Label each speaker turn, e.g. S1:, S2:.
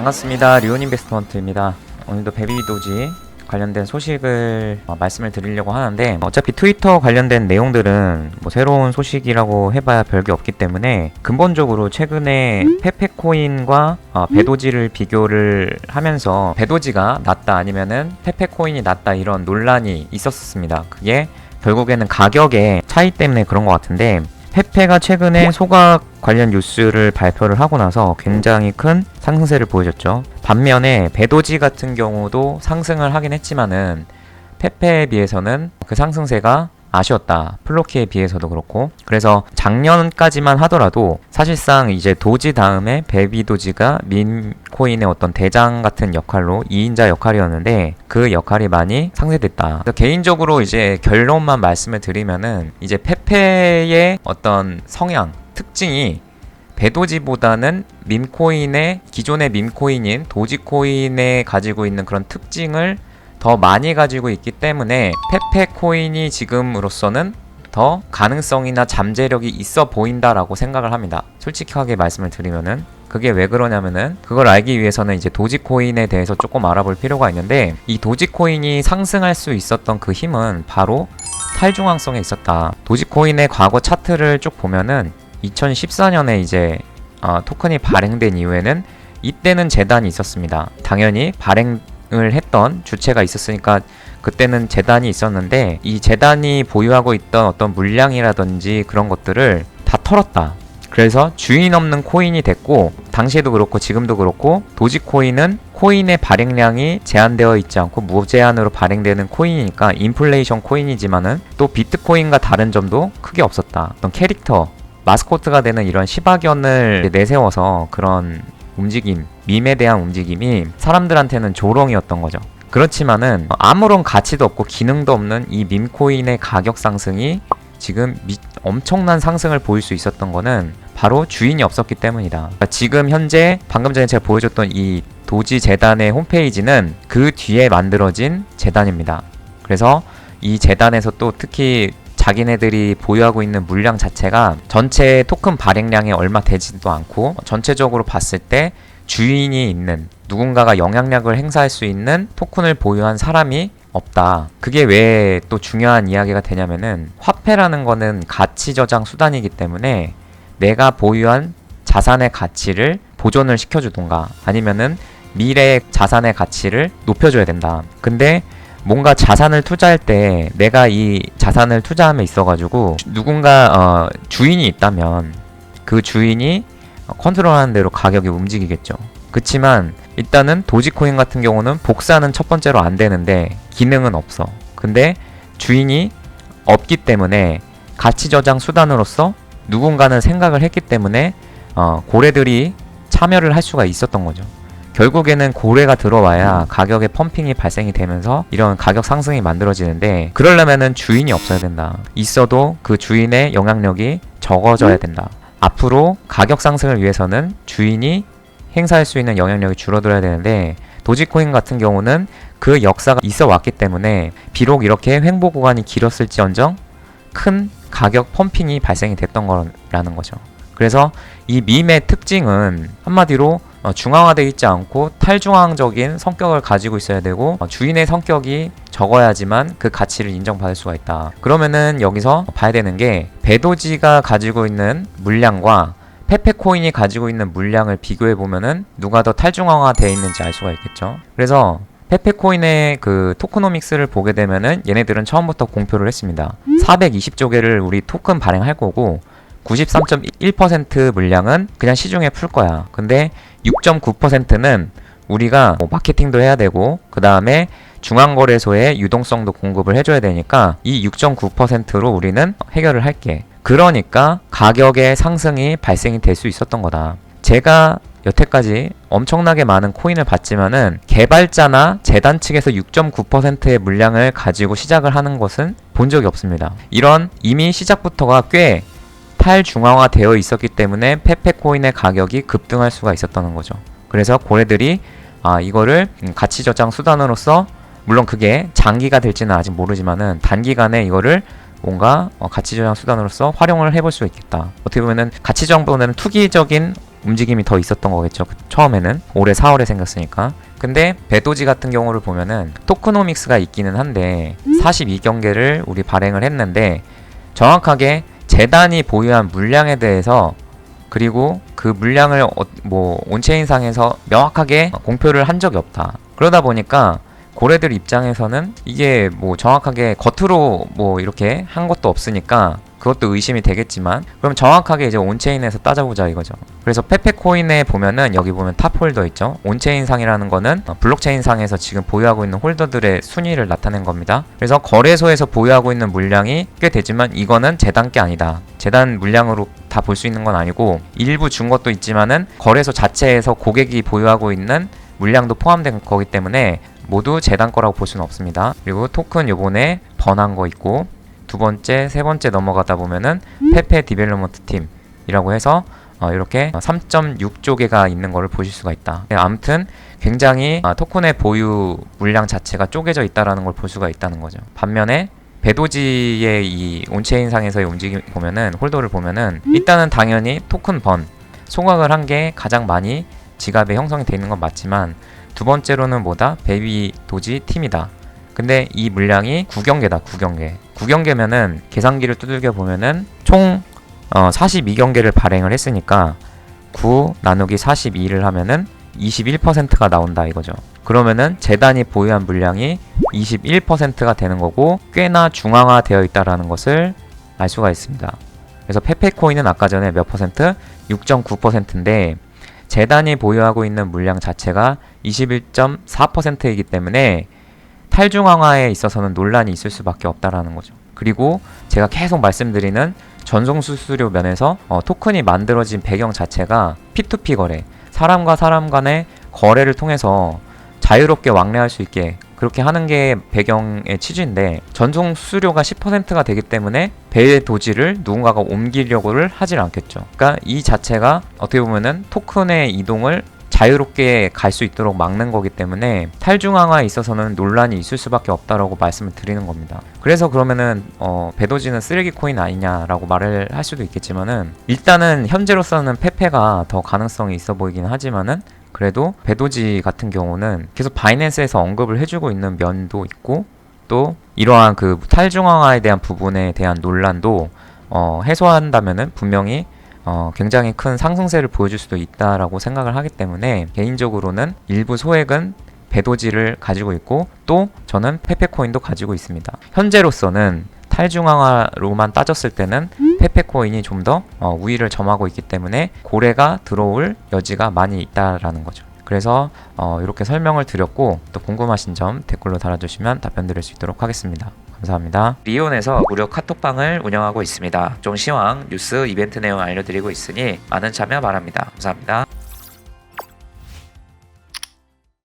S1: 반갑습니다. 류온인베스트먼트입니다. 오늘도 베비도지 관련된 소식을 말씀을 드리려고 하는데, 어차피 트위터 관련된 내용들은 새로운 소식이라고 해봐야 별게 없기 때문에 근본적으로 최근에 페페코인과 베도지를 비교를 하면서 베도지가 낫다 아니면은 페페코인이 낫다 이런 논란이 있었습니다. 그게 결국에는 가격의 차이 때문에 그런 것 같은데, 페페가 최근에 소각 관련 뉴스를 발표를 하고 나서 굉장히 큰 상승세를 보여줬죠. 반면에 베도지 같은 경우도 상승을 하긴 했지만은 페페에 비해서는 그 상승세가 아쉬웠다. 플로키에 비해서도 그렇고. 그래서 작년까지만 하더라도 사실상 이제 도지 다음에 베비도지가 민코인의 어떤 대장 같은 역할로 2인자 역할이었는데 그 역할이 많이 상쇄됐다. 개인적으로 이제 결론만 말씀을 드리면은 이제 페페의 어떤 성향, 특징이 베도지보다는 밈코인의 기존의 밈코인인 도지코인에 가지고 있는 그런 특징을 더 많이 가지고 있기 때문에 페페코인이 지금으로서는 더 가능성이나 잠재력이 있어 보인다라고 생각을 합니다. 솔직하게 말씀을 드리면은 그게 왜 그러냐면은 그걸 알기 위해서는 이제 도지코인에 대해서 조금 알아볼 필요가 있는데, 이 도지코인이 상승할 수 있었던 그 힘은 바로 탈중앙성에 있었다. 도지코인의 과거 차트를 쭉 보면은 2014년에 이제 토큰이 발행된 이후에는 이때는 재단이 있었습니다. 당연히 발행을 했던 주체가 있었으니까 그때는 재단이 있었는데, 이 재단이 보유하고 있던 어떤 물량이라든지 그런 것들을 다 털었다. 그래서 주인 없는 코인이 됐고, 당시에도 그렇고 지금도 그렇고 도지코인은 코인의 발행량이 제한되어 있지 않고 무제한으로 발행되는 코인이니까 인플레이션 코인이지만은 또 비트코인과 다른 점도 크게 없었다. 어떤 캐릭터, 마스코트가 되는 이런 시바견을 내세워서 그런 움직임, 밈에 대한 움직임이 사람들한테는 조롱이었던 거죠. 그렇지만은 아무런 가치도 없고 기능도 없는 이 밈코인의 가격 상승이 지금 엄청난 상승을 보일 수 있었던 거는 바로 주인이 없었기 때문이다. 그러니까 지금 현재 방금 전에 제가 보여줬던 이 도지 재단의 홈페이지는 그 뒤에 만들어진 재단입니다. 그래서 이 재단에서 또 특히 자기네들이 보유하고 있는 물량 자체가 전체 토큰 발행량에 얼마 되지도 않고, 전체적으로 봤을 때 주인이 있는, 누군가가 영향력을 행사할 수 있는 토큰을 보유한 사람이 없다. 그게 왜 또 중요한 이야기가 되냐면은 화폐라는 거는 가치 저장 수단이기 때문에 내가 보유한 자산의 가치를 보존을 시켜주던가 아니면은 미래의 자산의 가치를 높여줘야 된다. 근데 뭔가 자산을 투자할 때 내가 이 자산을 투자함에 있어가지고 누군가 주인이 있다면 그 주인이 컨트롤하는 대로 가격이 움직이겠죠. 그치만 일단은 도지코인 같은 경우는 복사는 첫 번째로 안 되는데 기능은 없어. 근데 주인이 없기 때문에 가치 저장 수단으로서 누군가는 생각을 했기 때문에 고래들이 참여를 할 수가 있었던 거죠. 결국에는 고래가 들어와야 가격의 펌핑이 발생이 되면서 이런 가격 상승이 만들어지는데, 그러려면은 주인이 없어야 된다. 있어도 그 주인의 영향력이 적어져야 된다. 앞으로 가격 상승을 위해서는 주인이 행사할 수 있는 영향력이 줄어들어야 되는데, 도지코인 같은 경우는 그 역사가 있어 왔기 때문에 비록 이렇게 횡보 구간이 길었을지언정 큰 가격 펌핑이 발생이 됐던 거라는 거죠. 그래서 이 밈의 특징은 한마디로 중앙화되어 있지 않고 탈중앙적인 성격을 가지고 있어야 되고, 주인의 성격이 적어야지만 그 가치를 인정받을 수가 있다. 그러면은 여기서 봐야 되는 게, 베도지가 가지고 있는 물량과 페페코인이 가지고 있는 물량을 비교해 보면은 누가 더 탈중앙화되어 있는지 알 수가 있겠죠. 그래서 페페코인의 그 토크노믹스를 보게 되면은 얘네들은 처음부터 공표를 했습니다. 420조 개를 우리 토큰 발행할 거고 93.1% 물량은 그냥 시중에 풀 거야. 근데 6.9%는 우리가 마케팅도 해야 되고 그 다음에 중앙거래소에 유동성도 공급을 해줘야 되니까 이 6.9%로 우리는 해결을 할게. 그러니까 가격의 상승이 발생이 될 수 있었던 거다. 제가 여태까지 엄청나게 많은 코인을 봤지만은 개발자나 재단 측에서 6.9%의 물량을 가지고 시작을 하는 것은 본 적이 없습니다. 이런 이미 시작부터가 꽤 탈중앙화 되어 있었기 때문에 페페코인의 가격이 급등할 수가 있었다는 거죠. 그래서 고래들이 이거를 가치 저장 수단으로서, 물론 그게 장기가 될지는 아직 모르지만은 단기간에 이거를 뭔가 가치 저장 수단으로서 활용을 해볼 수 있겠다. 어떻게 보면은 가치 저장보다는 투기적인 움직임이 더 있었던 거겠죠. 처음에는 올해 4월에 생겼으니까. 근데 배도지 같은 경우를 보면은 토크노믹스가 있기는 한데 42경계를 우리 발행을 했는데 정확하게 재단이 보유한 물량에 대해서 그리고 그 물량을 온체인상에서 명확하게 공표를 한 적이 없다. 그러다 보니까 고래들 입장에서는 이게 정확하게 겉으로 이렇게 한 것도 없으니까 그것도 의심이 되겠지만, 그럼 정확하게 이제 온체인에서 따져보자 이거죠. 그래서 페페코인에 보면은 여기 보면 탑 홀더 있죠. 온체인상이라는 거는 블록체인상에서 지금 보유하고 있는 홀더들의 순위를 나타낸 겁니다. 그래서 거래소에서 보유하고 있는 물량이 꽤 되지만 이거는 재단 게 아니다. 재단 물량으로 다 볼 수 있는 건 아니고 일부 준 것도 있지만은 거래소 자체에서 고객이 보유하고 있는 물량도 포함된 거기 때문에 모두 재단 거라고 볼 수는 없습니다. 그리고 토큰 요번에 번한 거 있고, 두 번째, 세 번째 넘어가다 보면은 페페 디벨로먼트 팀이라고 해서 이렇게 3.6조 개가 있는 거를 보실 수가 있다. 아무튼 굉장히 토큰의 보유 물량 자체가 쪼개져 있다라는 걸 볼 수가 있다는 거죠. 반면에 배도지의 이 온체인상에서의 움직임 보면은, 홀더를 보면은 일단은 당연히 토큰 소각을 한 게 가장 많이 지갑에 형성이 되어 있는 건 맞지만, 두 번째로는 베비 도지 팀이다. 근데 이 물량이 9경계다. 9경계면은 계산기를 두들겨 보면은 총 42경계를 발행을 했으니까 9 나누기 42를 하면은 21%가 나온다 이거죠. 그러면은 재단이 보유한 물량이 21%가 되는 거고 꽤나 중앙화 되어 있다라는 것을 알 수가 있습니다. 그래서 페페코인은 아까 전에 몇 퍼센트? 6.9%인데 재단이 보유하고 있는 물량 자체가 21.4%이기 때문에 탈중앙화에 있어서는 논란이 있을 수밖에 없다라는 거죠. 그리고 제가 계속 말씀드리는 전송 수수료 면에서 토큰이 만들어진 배경 자체가 P2P 거래, 사람과 사람 간의 거래를 통해서 자유롭게 왕래할 수 있게 그렇게 하는 게 배경의 취지인데, 전송 수수료가 10%가 되기 때문에 배의 도지를 누군가가 옮기려고를 하질 않겠죠. 그러니까 이 자체가 어떻게 보면은 토큰의 이동을 자유롭게 갈 수 있도록 막는 거기 때문에 탈중앙화에 있어서는 논란이 있을 수밖에 없다라고 말씀을 드리는 겁니다. 그래서 그러면은 배도지는 쓰레기 코인 아니냐라고 말을 할 수도 있겠지만은, 일단은 현재로서는 페페가 더 가능성이 있어 보이긴 하지만은 그래도 배도지 같은 경우는 계속 바이낸스에서 언급을 해주고 있는 면도 있고, 또 이러한 그 탈중앙화에 대한 부분에 대한 논란도 해소한다면은 분명히 굉장히 큰 상승세를 보여줄 수도 있다라고 생각을 하기 때문에, 개인적으로는 일부 소액은 배도지를 가지고 있고 또 저는 페페코인도 가지고 있습니다. 현재로서는 탈중앙화로만 따졌을 때는 페페코인이 좀 더 우위를 점하고 있기 때문에 고래가 들어올 여지가 많이 있다라는 거죠. 그래서 이렇게 설명을 드렸고, 또 궁금하신 점 댓글로 달아주시면 답변 드릴 수 있도록 하겠습니다. 감사합니다. 리온에서 무료 카톡방을 운영하고 있습니다. 각종 시황, 뉴스, 이벤트 내용 알려드리고 있으니 많은 참여 바랍니다. 감사합니다.